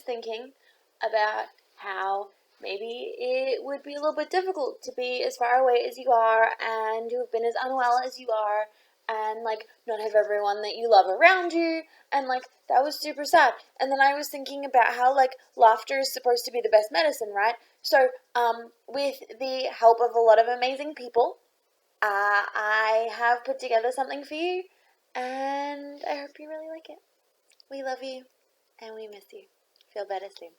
thinking about how maybe it would be a little bit difficult to be as far away as you are and to have been as unwell as you are and, like, not have everyone that you love around you, and, like, that was super sad. And then I was thinking about how, like, laughter is supposed to be the best medicine, right? So, with the help of a lot of amazing people, I have put together something for you, and I hope you really like it. We love you, and we miss you. Feel better soon.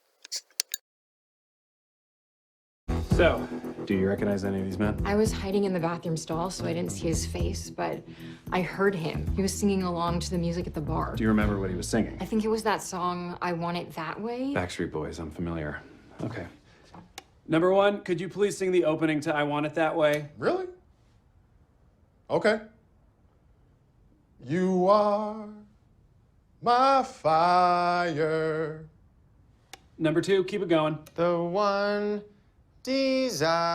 So, do you recognize any of these men? I was hiding in the bathroom stall, so I didn't see his face, but I heard him. He was singing along to the music at the bar. Do you remember what he was singing? I think it was that song, I Want It That Way. Backstreet Boys, I'm familiar. Okay. Number one, could you please sing the opening to I Want It That Way? Really? Okay. You are my fire. Number two, keep it going. The one desire.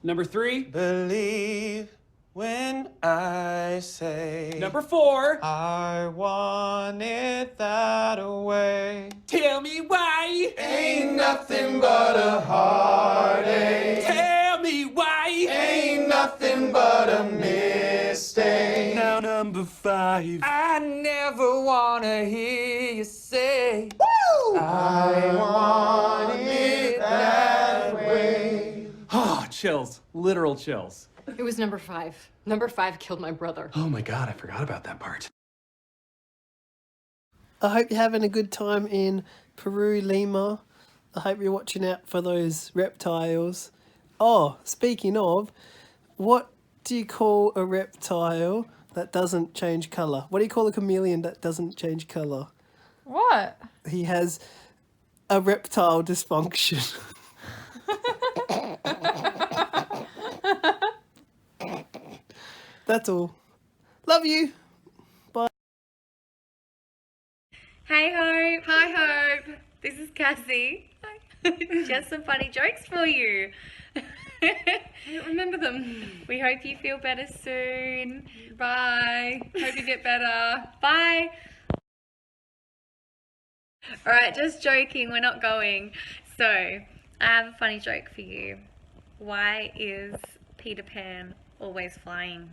Number three. Believe when I say. Number four. I want it that way. Tell me why. Ain't nothing but a heartache. Tell me why. Ain't nothing but a mistake. Now number five. I never wanna hear you say, woo! I want it that way. Oh, chills. Literal chills. It was number 5. Number 5 killed my brother. Oh my God, I forgot about that part. I hope you're having a good time in Peru, Lima. I hope you're watching out for those reptiles. Oh, speaking of, what do you call a reptile that doesn't change colour? What do you call a chameleon that doesn't change colour? What? He has a reptile dysfunction. That's all. Love you. Bye. Hey Hope. Hi Hope. This is Cassie. Just some funny jokes for you. I don't remember them. We hope you feel better soon. Bye. Hope you get better. Bye. Alright, just joking, we're not going. So, I have a funny joke for you. Why is Peter Pan always flying?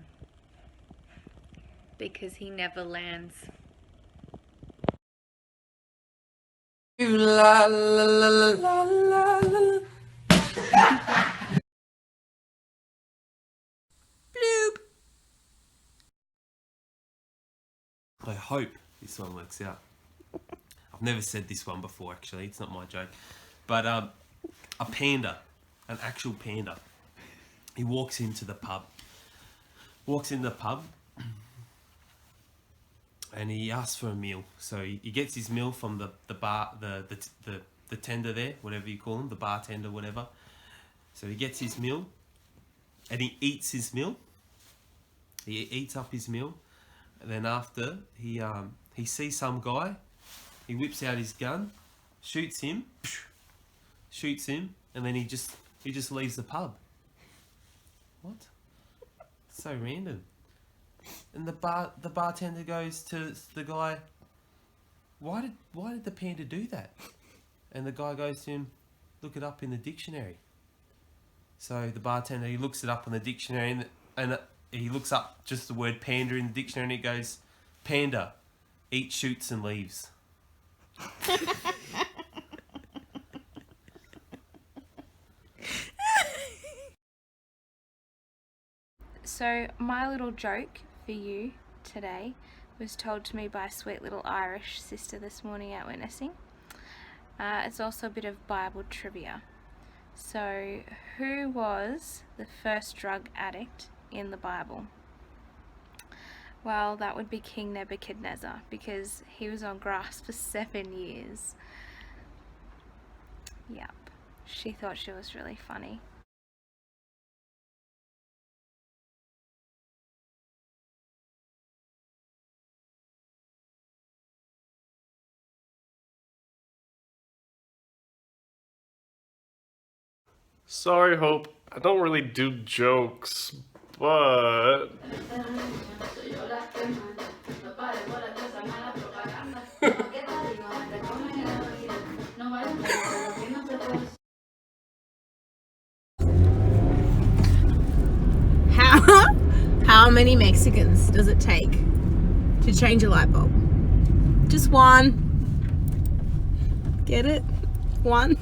Because he never lands. La la la la la la. Bloop. I hope this one works out. I've never said this one before, actually. It's not my joke. But a panda, an actual panda, he walks into the pub. And he asks for a meal. So he gets his meal from the bar, the tender there, whatever you call him, the bartender, whatever. So he gets his meal, and he eats his meal. He eats up his meal, and then after he sees some guy, he whips out his gun, shoots him, and then he just leaves the pub. What? So random. And the bartender goes to the guy, why did the panda do that? And the guy goes to him, look it up in the dictionary. So the bartender, he looks it up on the dictionary, and he looks up just the word panda in the dictionary, and it goes, panda, eats, shoots and leaves. So, my little joke for you today was told to me by a sweet little Irish sister this morning out witnessing. It's also a bit of Bible trivia. So, who was the first drug addict in the Bible? Well, that would be King Nebuchadnezzar, because he was on grass for 7 years. Yep, she thought she was really funny. Sorry, Hope. I don't really do jokes, but... How many Mexicans does it take to change a light bulb? Just one. Get it? One.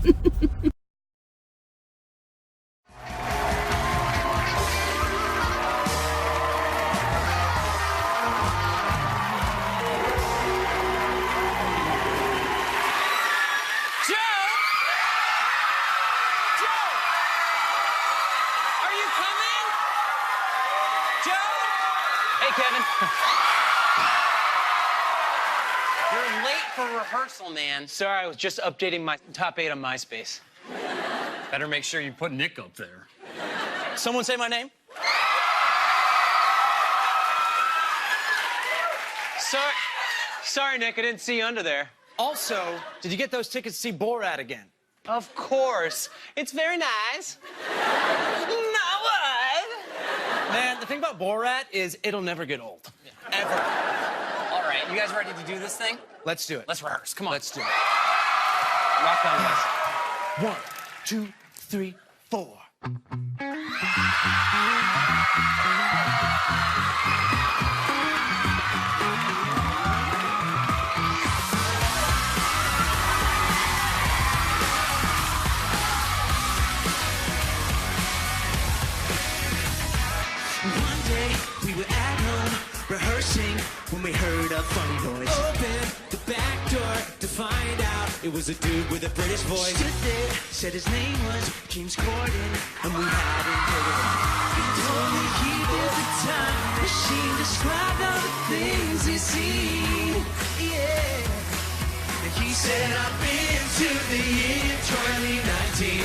You're late for rehearsal, man. Sorry, I was just updating my top 8 on MySpace. Better make sure you put Nick up there. Someone say my name? Sorry, Nick, I didn't see you under there. Also, did you get those tickets to see Borat again? Of course. It's very nice. No, what? Man, the thing about Borat is it'll never get old. Ever. All right, you guys ready to do this thing? Let's do it. Let's rehearse. Come on. Let's do it. Rock on, guys. 1, 2, 3, 4. One day we were at home rehearsing when we heard a funny noise. Opened the back door to find out it was a dude with a British voice. Stood there, said his name was James Corden, and we hadn't heard of him. He told me he built a time machine, described all the things he's seen. Yeah. And he said, I've been to the year 2019.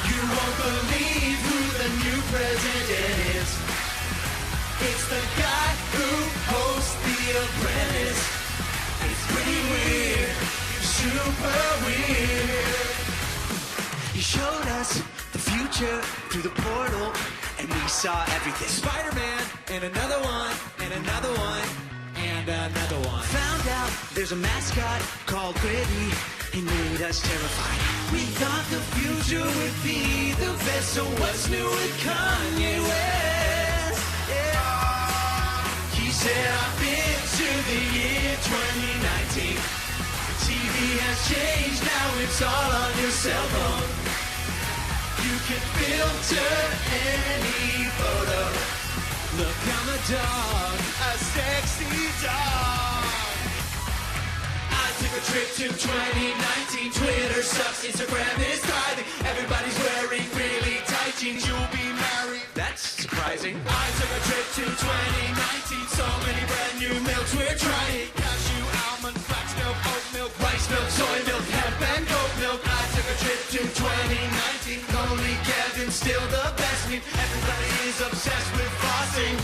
You won't believe who the new president is. It's the guy who hosts The Apprentice. It's pretty weird, super weird. He showed us the future through the portal, and we saw everything. Spider-Man, and another one, and another one, and another one. Found out there's a mascot called Gritty. He made us terrified. We thought the future would be the best, so what's new with Kanye West? Yeah. He said, I've been to the year 2019. The TV has changed, now it's all on your cell phone. You can filter any photo. Look, I'm a dog, a sexy dog. I took a trip to 2019. Twitter sucks, Instagram is thriving. Everybody's wearing really tight jeans. You'll be married. That's surprising. I took a trip to 2019. So many brand new milks we're trying. Cashew, almond, flax milk, oat milk, rice milk, soy milk, hemp and goat milk. I took a trip to 2019. Only Kevin's still the best meat. Everybody is obsessed with flossing.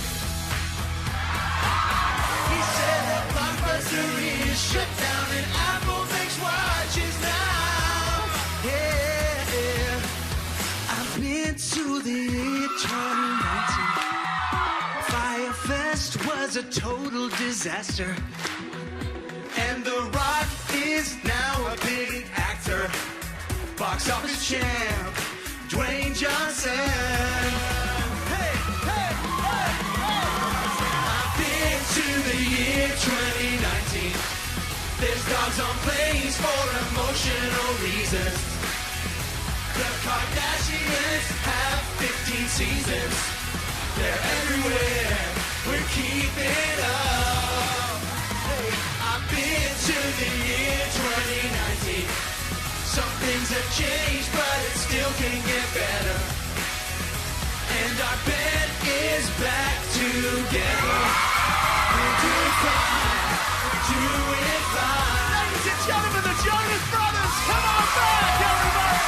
He said that Blockbuster is shut down and Apple makes watches now. Yeah, I've been to the year 2019. Firefest was a total disaster, and The Rock is now a big actor. Box office champ, Dwayne Johnson. Hey, hey, hey, hey. I've been to the year 2019. There's dogs on planes for emotional reasons. The Kardashians have 15 seasons. They're everywhere. We're keeping up. Hey, I've been to the year 2019. Some things have changed, but it still can get better. And our band is back together. We're doing fine. We're doing fine. Ladies and gentlemen, the Jonas Brothers, come on back, everybody.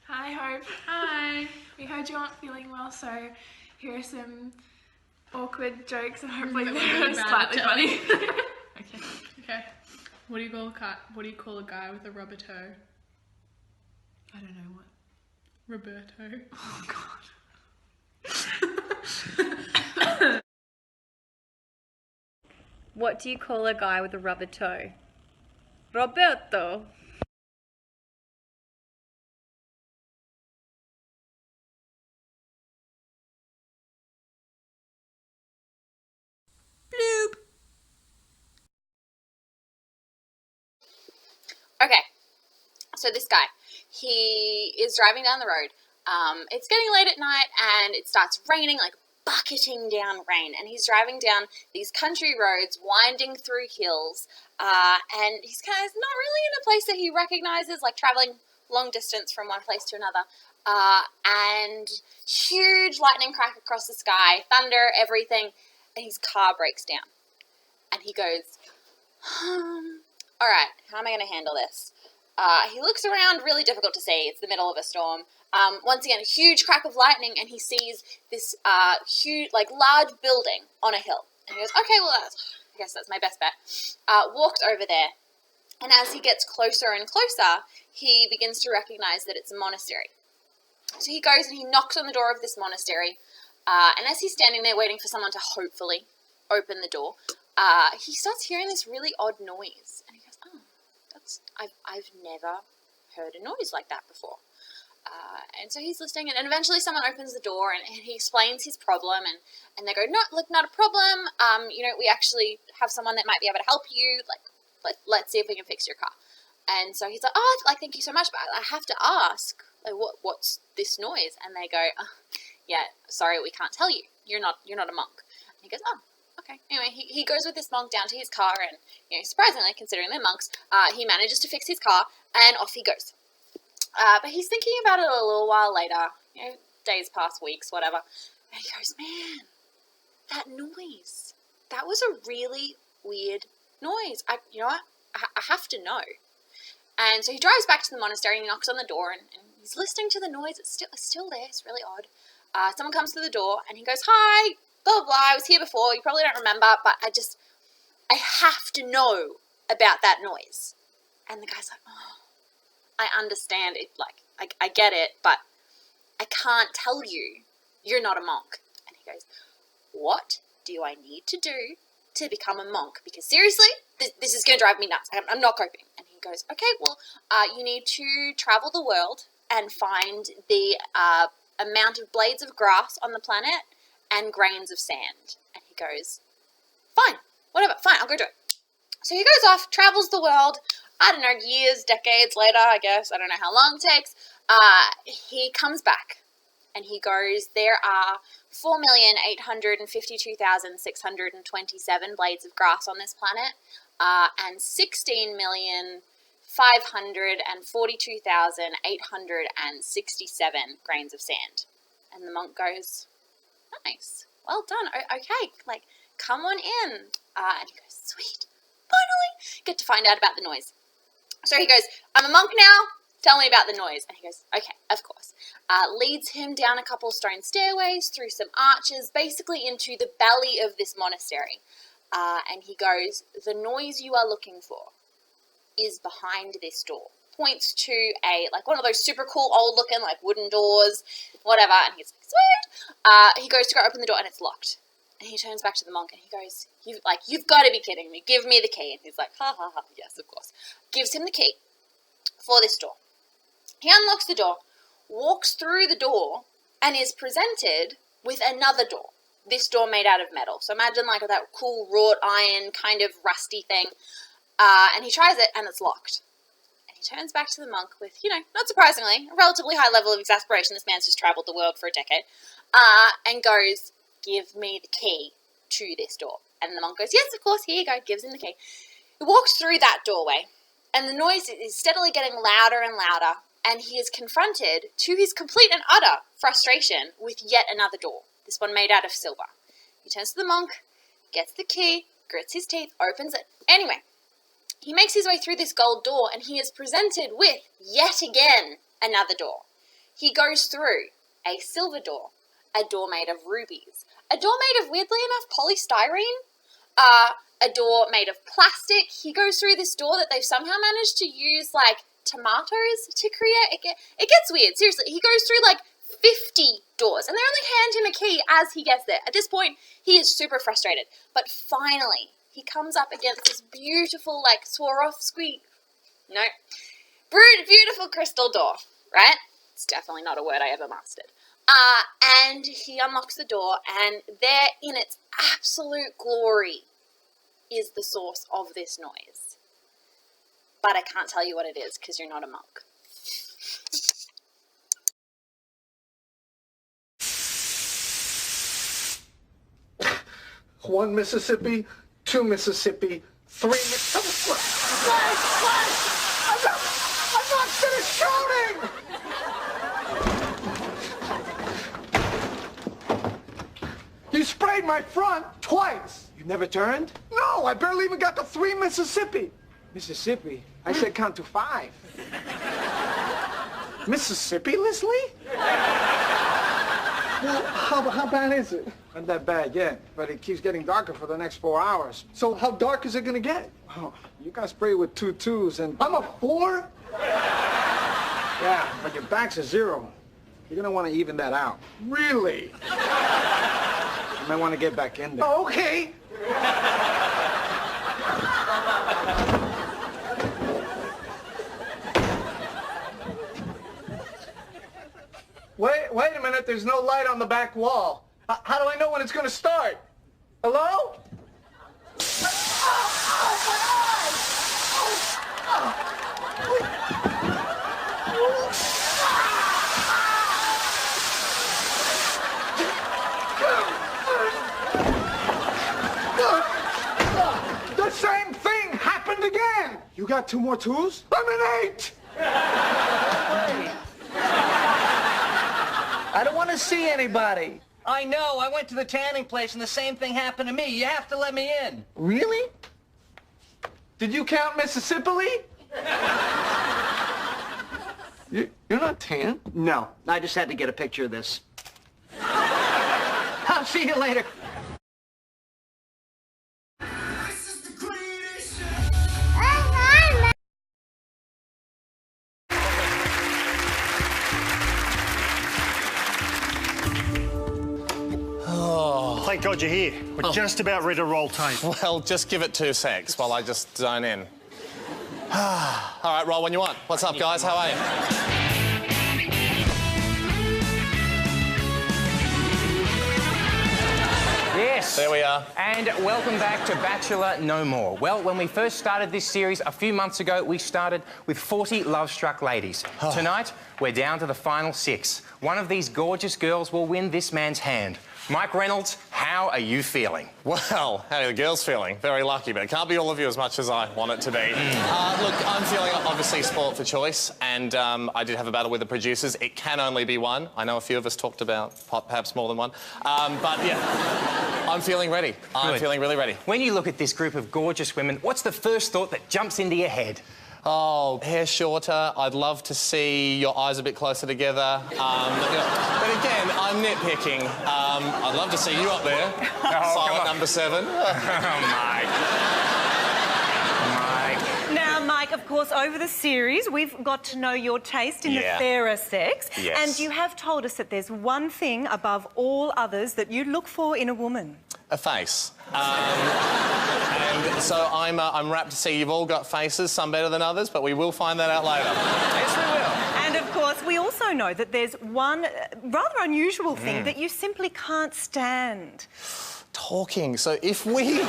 Hi, Hope. Hi. We heard you aren't feeling well, so here are some awkward jokes and hopefully they're slightly funny. Okay. What do you call a guy with a rubber toe? I don't know what. Roberto. Oh god. What do you call a guy with a rubber toe? Roberto. Bloop. Okay, so this guy, he is driving down the road. It's getting late at night and it starts raining, like bucketing down rain. And he's driving down these country roads, winding through hills. And he's kind of not really in a place that he recognizes, like traveling long distance from one place to another. And huge lightning crack across the sky, thunder, everything. And his car breaks down. And he goes, all right, how am I going to handle this? He looks around, really difficult to see. It's the middle of a storm. Once again, a huge crack of lightning, and he sees this huge, like, large building on a hill. And he goes, okay, well, I guess that's my best bet. Walks over there, and as he gets closer and closer, he begins to recognize that it's a monastery. So he goes and he knocks on the door of this monastery, and as he's standing there waiting for someone to hopefully open the door, he starts hearing this really odd noise, and he goes, oh, I've never heard a noise like that before. And so he's listening, and eventually someone opens the door, and he explains his problem, and they go, no, look, not a problem. We actually have someone that might be able to help you. Like, let's see if we can fix your car. And so he's like, oh, like, thank you so much, but I have to ask, like, what's this noise? And they go, oh, yeah, sorry, we can't tell you. You're not a monk. And he goes, oh. Okay. Anyway, he goes with this monk down to his car, and surprisingly, considering they're monks, he manages to fix his car, and off he goes. But he's thinking about it a little while later. Days pass, weeks, whatever, and he goes, "Man, that noise. That was a really weird noise. I have to know." And so he drives back to the monastery and he knocks on the door, and he's listening to the noise. It's still there. It's really odd. Someone comes to the door, and he goes, "Hi. Blah, blah, blah, I was here before, you probably don't remember, but I have to know about that noise." And the guy's like, oh, I understand it, like, I get it, but I can't tell you. You're not a monk. And he goes, what do I need to do to become a monk? Because seriously, this is going to drive me nuts. I'm not coping. And he goes, okay, well, you need to travel the world and find the amount of blades of grass on the planet and grains of sand. And he goes, fine, whatever, fine, I'll go do it. So he goes off, travels the world, I don't know, years, decades later, I guess, I don't know how long it takes. He comes back and he goes, there are 4,852,627 blades of grass on this planet, and 16,542,867 grains of sand. And the monk goes, nice, well done, okay, like, come on in. And he goes, sweet, finally get to find out about the noise. So he goes, I'm a monk now, tell me about the noise. And he goes, okay, of course. Leads him down a couple stone stairways, through some arches, basically into the belly of this monastery. And he goes, the noise you are looking for is behind this door. Points to one of those super cool old looking wooden doors, whatever, and he's like, sweet. He goes to go open the door and it's locked. And he turns back to the monk and he goes, you've got to be kidding me, give me the key. And he's like, ha ha ha, yes, of course. Gives him the key for this door. He unlocks the door, walks through the door, and is presented with another door. This door made out of metal. So imagine that cool wrought iron kind of rusty thing. And he tries it and it's locked. He turns back to the monk with, not surprisingly, a relatively high level of exasperation. This man's just travelled the world for a decade. And goes, give me the key to this door. And the monk goes, yes, of course, here you go. Gives him the key. He walks through that doorway, and the noise is steadily getting louder and louder, and he is confronted, to his complete and utter frustration, with yet another door, this one made out of silver. He turns to the monk, gets the key, grits his teeth, opens it. Anyway, he makes his way through this gold door, and he is presented with, yet again, another door. He goes through a silver door, a door made of rubies, a door made of, weirdly enough, polystyrene, a door made of plastic. He goes through this door that they've somehow managed to use, like, tomatoes to create. It gets weird, seriously. He goes through, like, 50 doors, and they only hand him a key as he gets there. At this point, he is super frustrated. But finally, he comes up against this beautiful, like, beautiful crystal door, right? It's definitely not a word I ever mastered. And he unlocks the door, and there in its absolute glory is the source of this noise. But I can't tell you what it is because you're not a monk. One Mississippi, two Mississippi, three Mississippi. I'm not finished shouting! You sprayed my front twice. You never turned? No, I barely even got to 3 Mississippi. Mississippi? I said count to 5. Mississippi, Leslie? Well, how bad is it? Not that bad yet, but it keeps getting darker for the next 4 hours. So how dark is it gonna get? Oh, you got sprayed with 2 2s and... I'm a 4? Yeah, but your back's a 0. You're gonna want to even that out. Really? You might want to get back in there. Oh, okay. Wait a minute, there's no light on the back wall. How do I know when it's gonna start? Hello? The same thing happened again. You got 2 more 2s? I'm an 8. I don't want to see anybody. I know. I went to the tanning place and the same thing happened to me. You have to let me in. Really? Did you count Mississippi? You're not tan? No. I just had to get a picture of this. I'll see you later. Thank God you're here. We're just about ready to roll tape. Well, just give it 2 secs while I just zone in. All right, roll when you want. What's up, guys? How are you? Yes. There we are. And welcome back to Bachelor No More. Well, when we first started this series a few months ago, we started with 40 love-struck ladies. Tonight, we're down to the final 6. One of these gorgeous girls will win this man's hand. Mike Reynolds, how are you feeling? Well, how are the girls feeling? Very lucky, but it can't be all of you as much as I want it to be. Look, I'm feeling obviously sport for choice, and I did have a battle with the producers. It can only be one. I know a few of us talked about perhaps more than one. But yeah, I'm feeling ready. I'm feeling really ready. When you look at this group of gorgeous women, what's the first thought that jumps into your head? Oh, hair shorter. I'd love to see your eyes a bit closer together. But again, I'm nitpicking. I'd love to see you up there. Silent number 7. Mike. Now, Mike, of course, over the series, we've got to know your taste in the fairer sex. Yes. And you have told us that there's one thing above all others that you look for in a woman. A face. And so I'm rapt to see you've all got faces, some better than others, but we will find that out later. Yes, we will. And, of course, we also know that there's one rather unusual thing that you simply can't stand. Talking. So if we could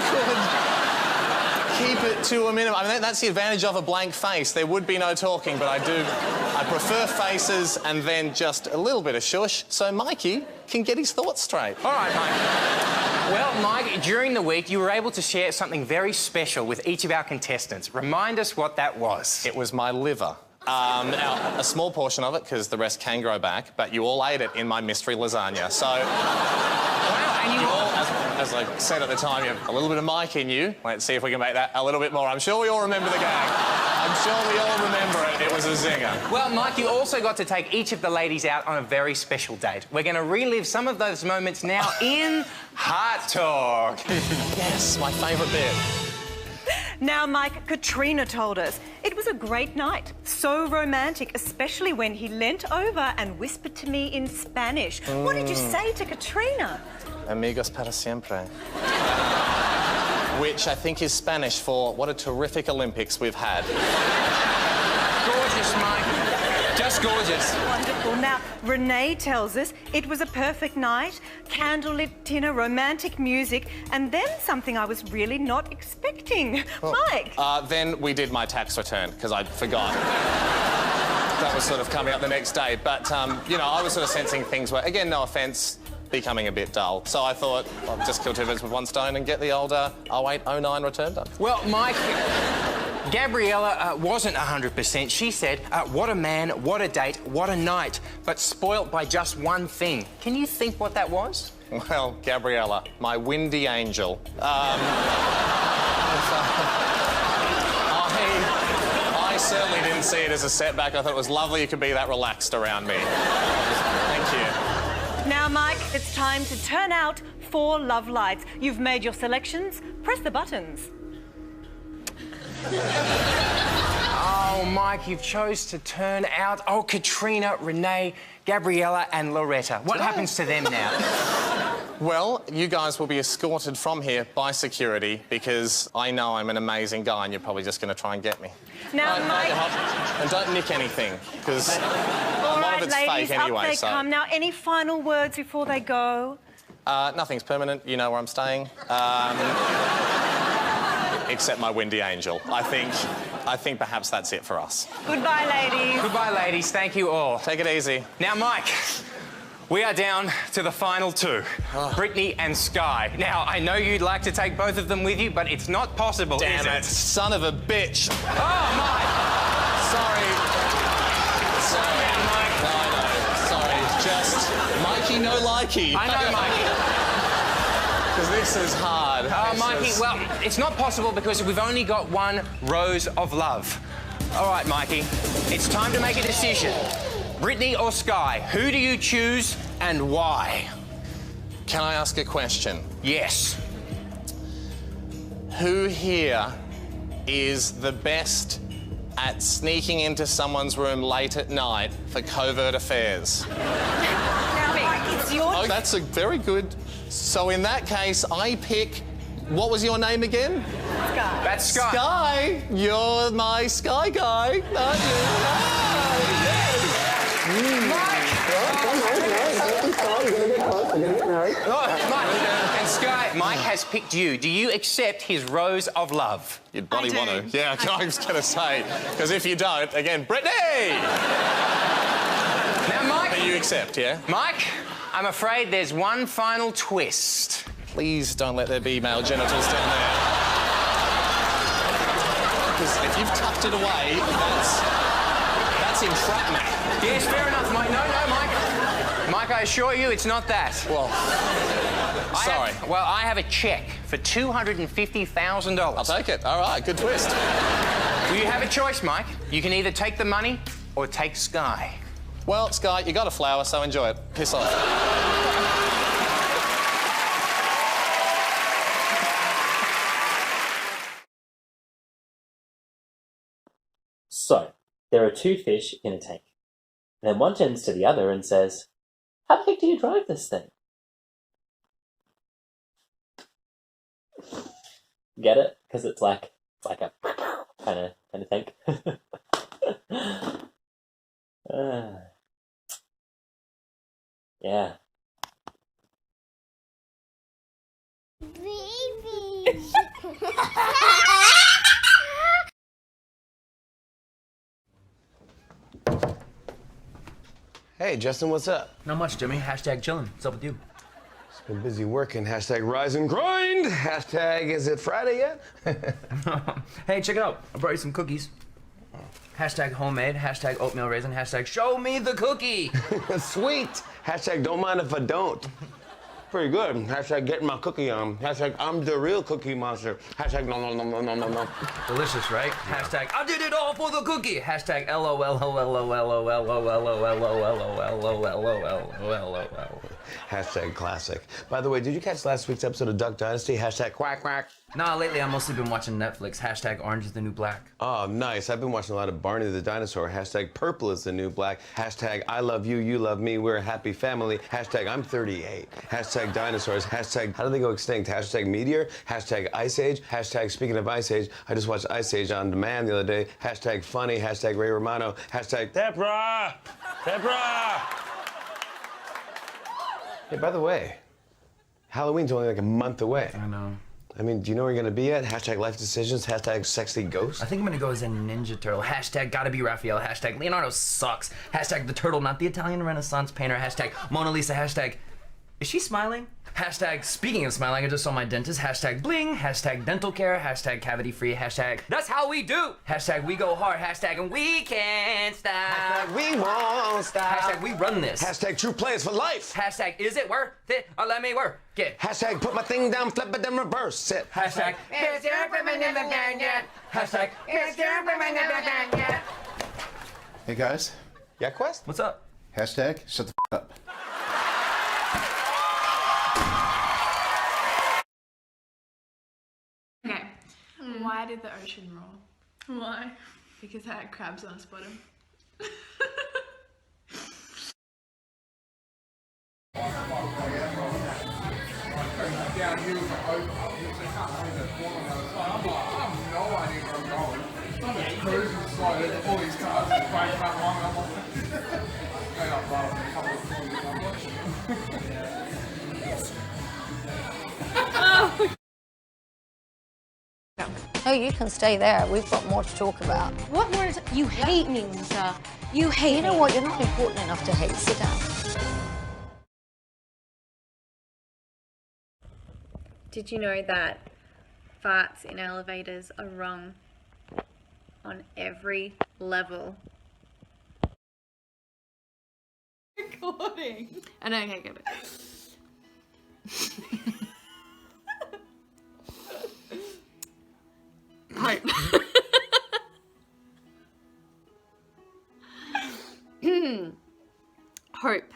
keep it to a minimum. I mean, that's the advantage of a blank face. There would be no talking, but I prefer faces and then just a little bit of shush so Mikey can get his thoughts straight. All right, Mike. Well, Mike, during the week, you were able to share something very special with each of our contestants. Remind us what that was. It was my liver. Now, a small portion of it, because the rest can grow back, but you all ate it in my mystery lasagna. So, wow, and you all... As I said at the time, you have a little bit of Mike in you. Let's see if we can make that a little bit more. I'm sure we all remember the gag. I'm sure we all remember it. It was a zinger. Well, Mike, you also got to take each of the ladies out on a very special date. We're going to relive some of those moments now in Heart Talk. Yes, my favourite bit. Now, Mike, Katrina told us it was a great night. So romantic, especially when he leant over and whispered to me in Spanish. What did you say to Katrina? Amigos para siempre. Which I think is Spanish for what a terrific Olympics we've had. Gorgeous, Mike. Just gorgeous. Wonderful. Now, Renee tells us it was a perfect night, candlelit dinner, romantic music, and then something I was really not expecting. Mike. Then we did my tax return, because I forgot. That was sort of coming up the next day. But, you know, I was sort of sensing things were, again, no offence, becoming a bit dull. So I thought, I'll just kill two birds with one stone and get the old 08-09 return done. Well, Mike, Gabriella wasn't 100%. She said, what a man, what a date, what a night, but spoilt by just one thing. Can you think what that was? Well, Gabriella, my windy angel. I certainly didn't see it as a setback. I thought it was lovely you could be that relaxed around me. Thank you. Now, Mike, it's time to turn out 4 love lights. You've made your selections. Press the buttons. Oh, Mike, you've chose to turn out, Katrina, Renee, Gabriella and Loretta. What happens to them now? Well, you guys will be escorted from here by security because I know I'm an amazing guy and you're probably just going to try and get me. Now, Mike... And don't nick anything, because a All lot right, of it's ladies, fake anyway, up they so... come. Now, any final words before they go? Nothing's permanent. You know where I'm staying. Except my windy angel. I think perhaps that's it for us. Goodbye, ladies. Goodbye, ladies. Thank you all. Take it easy. Now, Mike, we are down to the final 2, Brittany and Sky. Now, I know you'd like to take both of them with you, but it's not possible, Damn is it, son of a bitch. Oh, Mike! Sorry, Mike. No, I know. Sorry, just Mikey, no likey. I know, Mikey. Because this is hard. Mikey, well, it's not possible because we've only got 1 rose of love. All right, Mikey, it's time to make a decision. Brittany or Sky, who do you choose and why? Can I ask a question? Yes. Who here is the best at sneaking into someone's room late at night for covert affairs? Now, Mike, it's your... Oh, that's a very good... So in that case, I pick... What was your name again? Sky. That's Sky. Sky! You're my Sky guy, aren't you? Mike, and Sky, Mike has picked you. Do you accept his rose of love? You'd bloody want to. Yeah, I was going to say. Because if you don't, again, Brittany! Now, Mike... But you accept, yeah? Mike, I'm afraid there's one final twist. Please don't let there be male genitals down there. Because if you've tucked it away, that's entrapment. Yes, fair enough, Mike. No, Mike. Mike, I assure you it's not that. Well, sorry. I have a cheque for $250,000. I'll take it. All right, good twist. Well, you have a choice, Mike. You can either take the money or take Sky. Well, Sky, you got a flower, so enjoy it. Piss off. So, there are 2 fish in a tank. And then one turns to the other and says, "How the heck do you drive this thing?" Get it? Because it's like a kind of thing. Yeah. Hey, Justin, what's up? Not much, Jimmy. Hashtag chillin'. What's up with you? Just been busy working. Hashtag rise and grind. Hashtag is it Friday yet? Hey, check it out. I brought you some cookies. Hashtag homemade. Hashtag oatmeal raisin. Hashtag show me the cookie. Sweet. Hashtag don't mind if I don't. Pretty good. Hashtag getting my cookie on. Hashtag I'm the real cookie monster. Hashtag no. Delicious, right? Hashtag I did it all for the cookie. Hashtag LOL. Hashtag classic. By the way, did you catch last week's episode of Duck Dynasty? Hashtag quack quack. Nah, lately I've mostly been watching Netflix. Hashtag Orange is the New Black. Oh, nice. I've been watching a lot of Barney the Dinosaur. Hashtag Purple is the New Black. Hashtag I love you, you love me, we're a happy family. Hashtag I'm 38. Hashtag dinosaurs. Hashtag how do they go extinct? Hashtag meteor. Hashtag Ice Age. Hashtag speaking of Ice Age, I just watched Ice Age on demand the other day. Hashtag funny. Hashtag Ray Romano. Hashtag Deborah. Deborah. Hey, by the way, Halloween's only like a month away. I know. I mean, do you know where you're gonna be at? Hashtag life decisions, hashtag sexy ghost. I think I'm gonna go as a Ninja Turtle. Hashtag gotta be Raphael. Hashtag Leonardo sucks. Hashtag the turtle, not the Italian Renaissance painter. Hashtag Mona Lisa. Hashtag is she smiling? Hashtag speaking of smiling, I just saw my dentist. Hashtag bling. Hashtag dental care. Hashtag cavity free. Hashtag that's how we do. Hashtag we go hard. Hashtag and we can't stop. Hashtag we won't stop. Hashtag we run this. Hashtag true players for life. Hashtag is it worth it or let me work it. Hashtag put my thing down, flip it, then reverse it. Hashtag is there women in the band yet? Hashtag is there women in the band yet? Hey guys. Yeah, Quest? What's up? Hashtag shut the f up. Okay. Why did the ocean roar? Why? Because it had crabs on its bottom. Oh, you can stay there. We've got more to talk about. What more? You hate me, Lisa. You hate You know me. what? You're not important enough to hate. Sit down. Did you know that farts in elevators are wrong on every level? Recording. I know, okay, get it. Hope. Hope.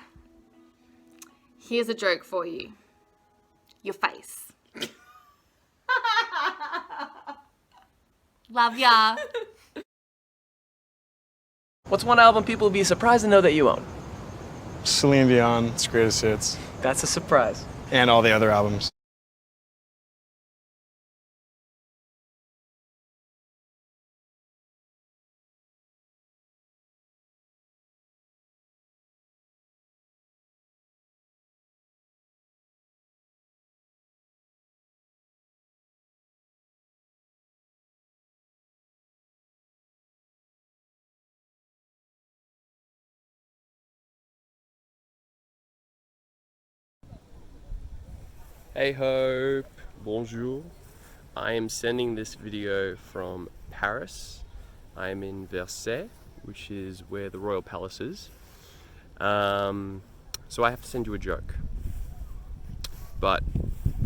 Here's a joke for you. Your face. Love ya. What's one album people would be surprised to know that you own? Celine Dion's Greatest Hits. That's a surprise. And all the other albums. Hey Hope, bonjour. I am sending this video from Paris. I am in Versailles, which is where the royal palace is. So I have to send you a joke. But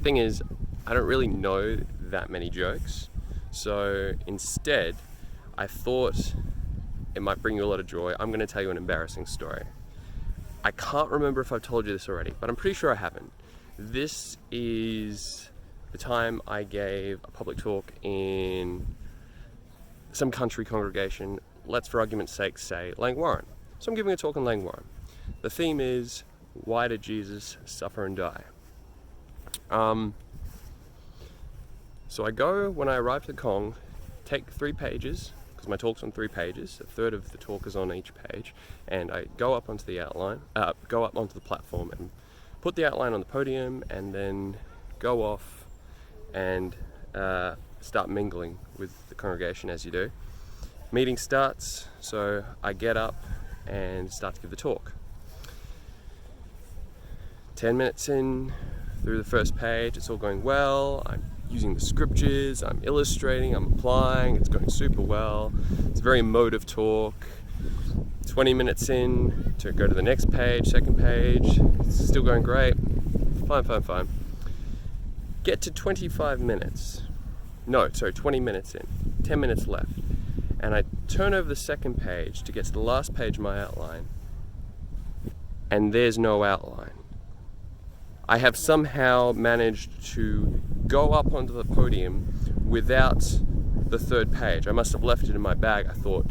thing is, I don't really know that many jokes. So instead, I thought it might bring you a lot of joy. I'm gonna tell you an embarrassing story. I can't remember if I've told you this already, but I'm pretty sure I haven't. This is the time I gave a public talk in some country congregation, let's for argument's sake say Langwarrin. So I'm giving a talk in Langwarrin. The theme is, why did Jesus suffer and die? So I go, when I arrive to the Cong, take 3 pages, because my talk's on 3 pages, a third of the talk is on each page, and I go up onto the outline, go up onto the platform and put the outline on the podium, and then go off and start mingling with the congregation as you do. Meeting starts, so I get up and start to give the talk. 10 minutes in, through the first page, it's all going well. I'm using the scriptures, I'm illustrating, I'm applying, it's going super well. It's a very emotive talk. 20 minutes in to go to the next page, second page, it's still going great. Fine. Get to 25 minutes. No, sorry, 20 minutes in. 10 minutes left. And I turn over the second page to get to the last page of my outline. And there's no outline. I have somehow managed to go up onto the podium without the third page. I must have left it in my bag, I thought.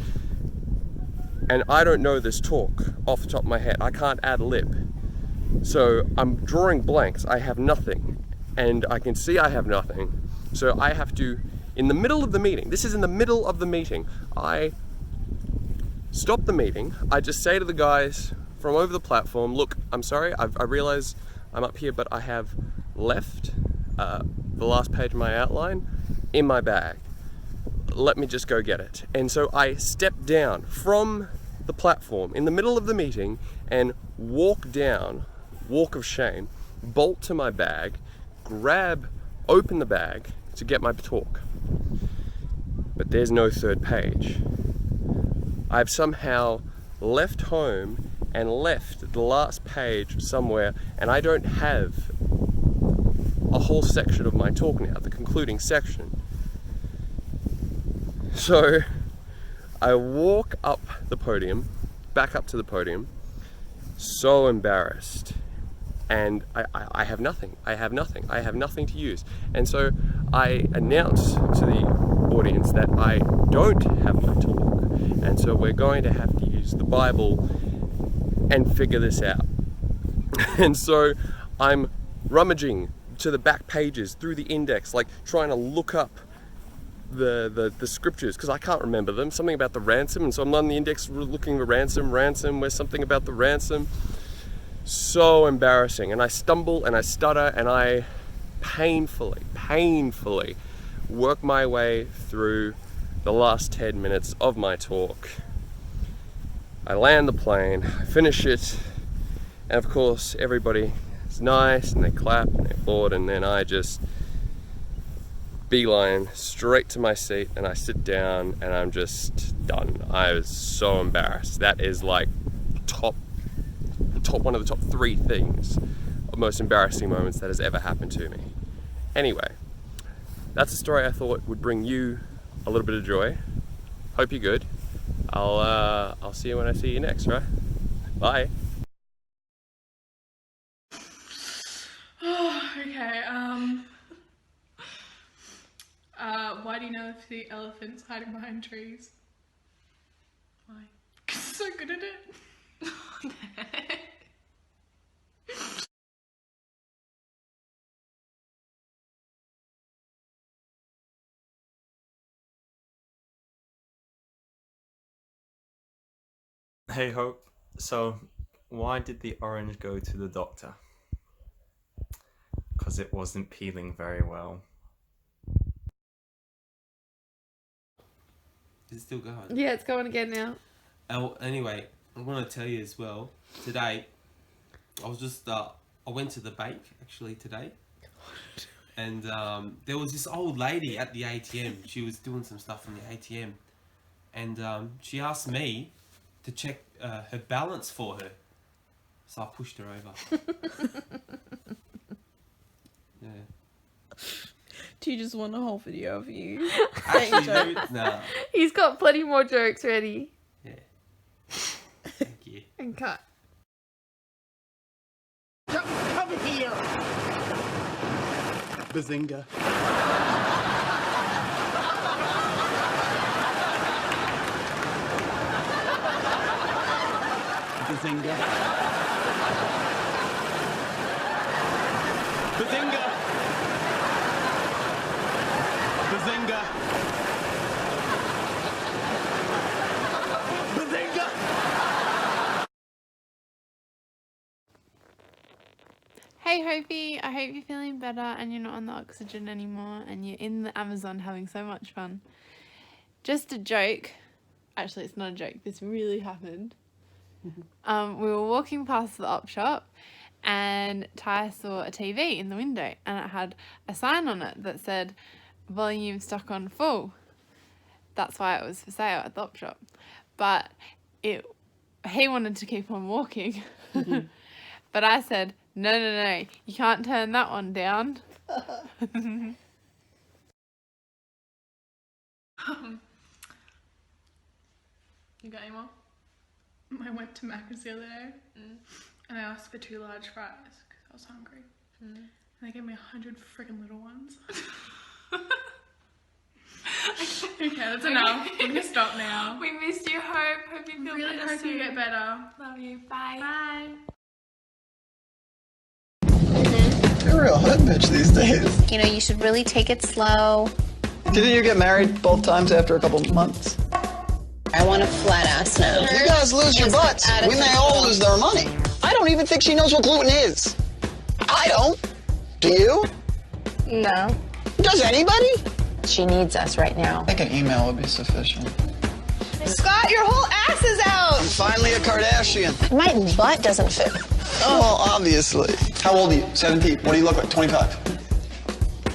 And I don't know this talk off the top of my head. I can't ad lib. So I'm drawing blanks. I have nothing. And I can see I have nothing. So I have to, in the middle of the meeting, this is in the middle of the meeting, I stop the meeting. I just say to the guys from over the platform, look, I'm sorry, I realize I'm up here, but I have left the last page of my outline in my bag. Let me just go get it. And so I step down from the platform in the middle of the meeting and walk down, walk of shame, bolt to my bag, open the bag to get my talk. But there's no third page. I've somehow left home and left the last page somewhere, and I don't have a whole section of my talk now, the concluding section. So I walk up the podium, back up to the podium, so embarrassed, and I have nothing. I have nothing. I have nothing to use. And so I announce to the audience that I don't have my talk, and so we're going to have to use the Bible and figure this out. And so I'm rummaging to the back pages through the index, like trying to look up the scriptures, because I can't remember them. Something about the ransom, and so I'm on the index looking for ransom, where's something about the ransom. So embarrassing, and I stumble and I stutter and I painfully work my way through the last 10 minutes of my talk. I land the plane, I finish it, and of course everybody is nice and they clap and they applaud, and then I just beeline straight to my seat and I sit down and I'm just done. I was so embarrassed. That is like one of the top 3 things of most embarrassing moments that has ever happened to me. Anyway, that's a story I thought would bring you a little bit of joy. Hope you're good. I'll see you when I see you next, right? Bye. Okay, why do you know if the elephant's hiding behind trees? Why? 'Cause I'm so good at it. Hey Hope, so why did the orange go to the doctor? Because it wasn't peeling very well. Is it still going? Yeah, it's going again now. Oh, anyway, I want to tell you as well, today, I was just, I went to the bank actually today, and there was this old lady at the ATM. She was doing some stuff in the ATM, and she asked me to check her balance for her, so I pushed her over. Yeah. Do you just want a whole video of you? Actually, no. He's got plenty more jokes ready. Yeah. Thank you. And cut. Come here! Bazinga. Bazinga. Bazinga. Bazinga. Bazinga. Hey Hopi, I hope you're feeling better and you're not on the oxygen anymore and you're in the Amazon having so much fun. Just a joke. Actually, it's not a joke. This really happened. We were walking past the op shop and Ty saw a TV in the window and it had a sign on it that said volume stuck on full. That's why it was for sale at the op shop. But he wanted to keep on walking. But I said, no, you can't turn that one down. You got any more? I went to Macca's the other day and I asked for 2 large fries because I was hungry. And they gave me 100 freaking little ones. Okay, that's enough. I'm gonna stop now. We missed you, Hope. Hope you feel Really better hope soon. you get better. Love you. Bye. Bye. You're a real hood bitch these days. You know, you should really take it slow. Didn't you get married both times after a couple months? I want a flat ass now. You guys lose your butts. We may all lose their money. I don't even think she knows what gluten is. I don't. Do you? No. Does anybody? She needs us right now. I think an email would be sufficient. Scott, your whole ass is out! I'm finally a Kardashian. My butt doesn't fit. Oh, well, obviously. How old are you? 17. What do you look like? 25. I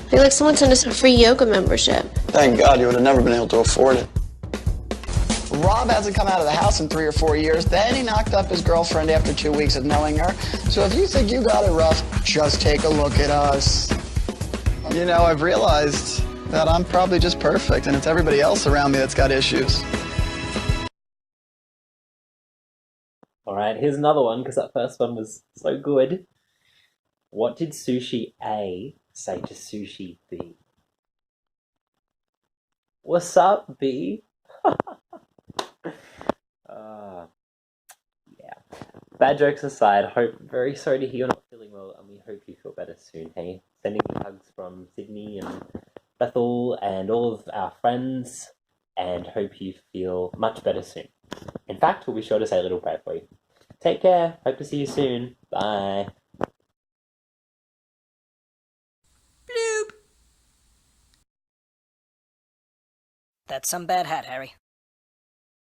feel like someone sent us a free yoga membership. Thank God you would have never been able to afford it. Rob hasn't come out of the house in 3 or 4 years. Then he knocked up his girlfriend after 2 weeks of knowing her. So if you think you got it rough, just take a look at us. You know, I've realized that I'm probably just perfect, and it's everybody else around me that's got issues. Alright, here's another one, because that first one was so good. What did Sushi A say to Sushi B? What's up, B? Yeah. Bad jokes aside, very sorry to hear you're not feeling well, and we hope you feel better soon, hey? Sending you hugs from Sydney and Bethel and all of our friends, and hope you feel much better soon. In fact, we'll be sure to say a little prayer for you. Take care. Hope to see you soon. Bye. That's some bad hat, Harry.